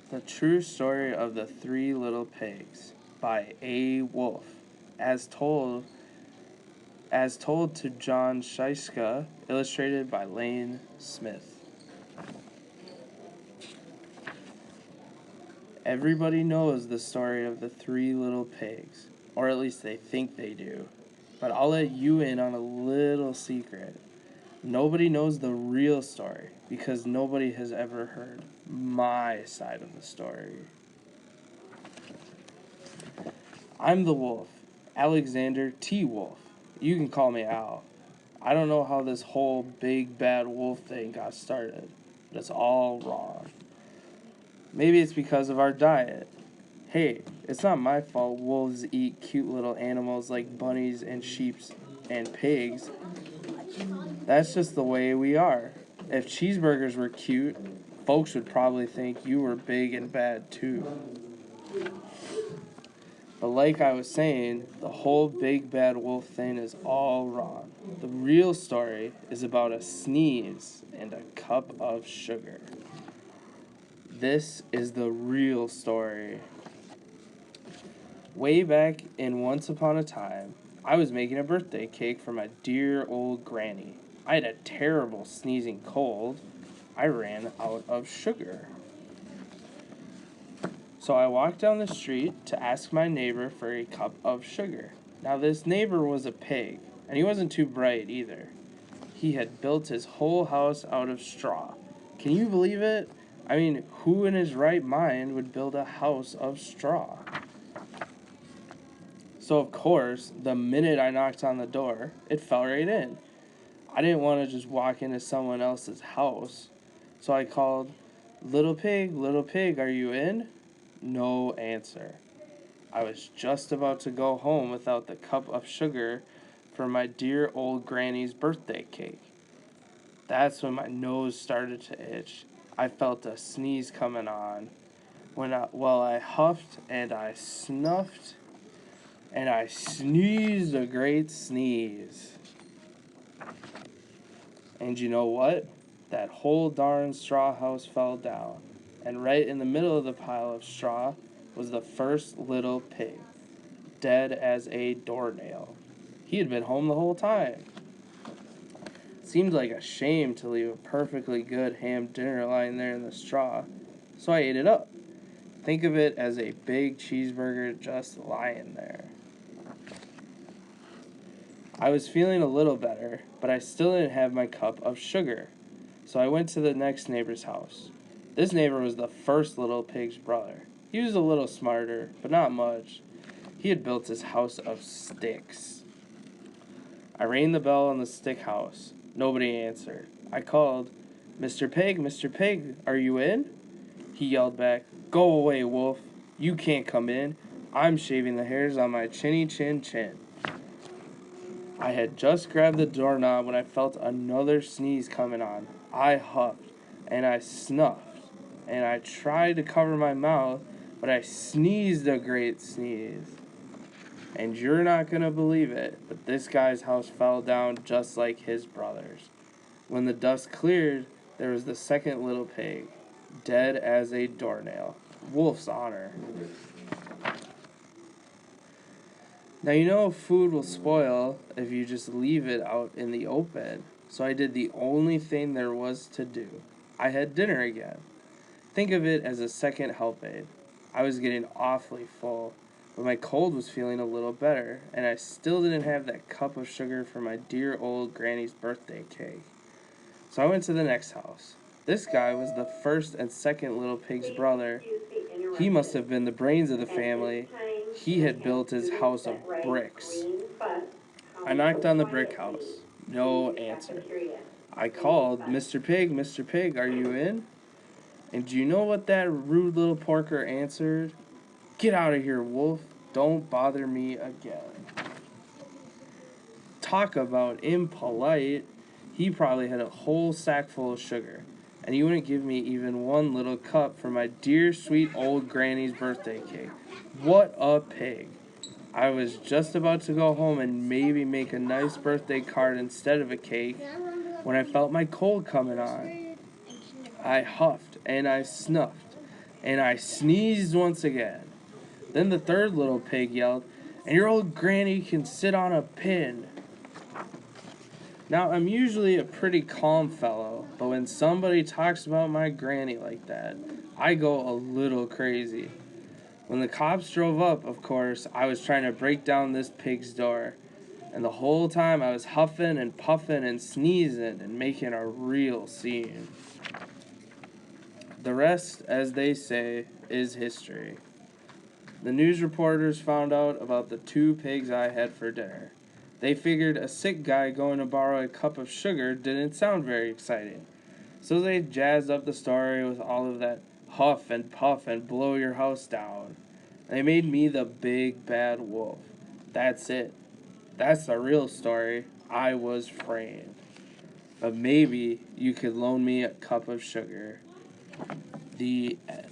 The True Story of the Three Little Pigs by A. Wolf, as told to John Shiska, illustrated by Lane Smith. Everybody knows the story of the three little pigs, or at least they think they do. But I'll let you in on a little secret. Nobody knows the real story because nobody has ever heard my side of the story. I'm the wolf, Alexander T. Wolf. You can call me Al. I don't know how this whole big bad wolf thing got started, but it's all wrong. Maybe it's because of our diet. Hey, it's not my fault wolves eat cute little animals like bunnies and sheep and pigs. That's just the way we are. If cheeseburgers were cute, folks would probably think you were big and bad too. But like I was saying, the whole big bad wolf thing is all wrong. The real story is about a sneeze and a cup of sugar. This is the real story. Way back in Once Upon a Time, I was making a birthday cake for my dear old granny. I had a terrible sneezing cold. I ran out of sugar. So I walked down the street to ask my neighbor for a cup of sugar. Now this neighbor was a pig, and he wasn't too bright either. He had built his whole house out of straw. Can you believe it? I mean, who in his right mind would build a house of straw? So of course, the minute I knocked on the door, it fell right in. I didn't want to just walk into someone else's house. So I called, little pig, are you in? No answer. I was just about to go home without the cup of sugar for my dear old granny's birthday cake. That's when my nose started to itch. I felt a sneeze coming on. I huffed and I snuffed and I sneezed a great sneeze. And you know what? That whole darn straw house fell down. And right in the middle of the pile of straw was the first little pig, dead as a doornail. He had been home the whole time. It seemed like a shame to leave a perfectly good ham dinner lying there in the straw, so I ate it up. Think of it as a big cheeseburger just lying there. I was feeling a little better, but I still didn't have my cup of sugar, so I went to the next neighbor's house. This neighbor was the first little pig's brother. He was a little smarter, but not much. He had built his house of sticks. I rang the bell on the stick house. Nobody answered. I called, Mr. Pig, are you in? He yelled back, Go away, wolf. You can't come in. I'm shaving the hairs on my chinny chin. I had just grabbed the doorknob when I felt another sneeze coming on. I huffed, and I snuffed, and I tried to cover my mouth, but I sneezed a great sneeze. And you're not going to believe it, but this guy's house fell down just like his brother's. When the dust cleared, there was the second little pig, dead as a doornail. Wolf's honor. Now you know food will spoil if you just leave it out in the open. So I did the only thing there was to do. I had dinner again. Think of it as a second help aid. I was getting awfully full, but my cold was feeling a little better, and I still didn't have that cup of sugar for my dear old granny's birthday cake. So I went to the next house. This guy was the first and second little pig's brother. He must have been the brains of the family. He had built his house of bricks. I knocked on the brick house. No answer. I called, Mr. Pig, are you in? And do you know what that rude little porker answered? Get out of here, wolf. Don't bother me again. Talk about impolite. He probably had a whole sack full of sugar, and he wouldn't give me even one little cup for my dear sweet old granny's birthday cake. What a pig. I was just about to go home and maybe make a nice birthday card instead of a cake when I felt my cold coming on. I huffed and I snuffed, and I sneezed once again. Then the third little pig yelled, "And your old granny can sit on a pin." Now, I'm usually a pretty calm fellow, but when somebody talks about my granny like that, I go a little crazy. When the cops drove up, of course, I was trying to break down this pig's door. And the whole time I was huffing and puffing and sneezing and making a real scene. The rest, as they say, is history. The news reporters found out about the 2 pigs I had for dinner. They figured a sick guy going to borrow a cup of sugar didn't sound very exciting. So they jazzed up the story with all of that huff and puff and blow your house down. They made me the big bad wolf. That's it. That's the real story. I was framed. But maybe you could loan me a cup of sugar. The end.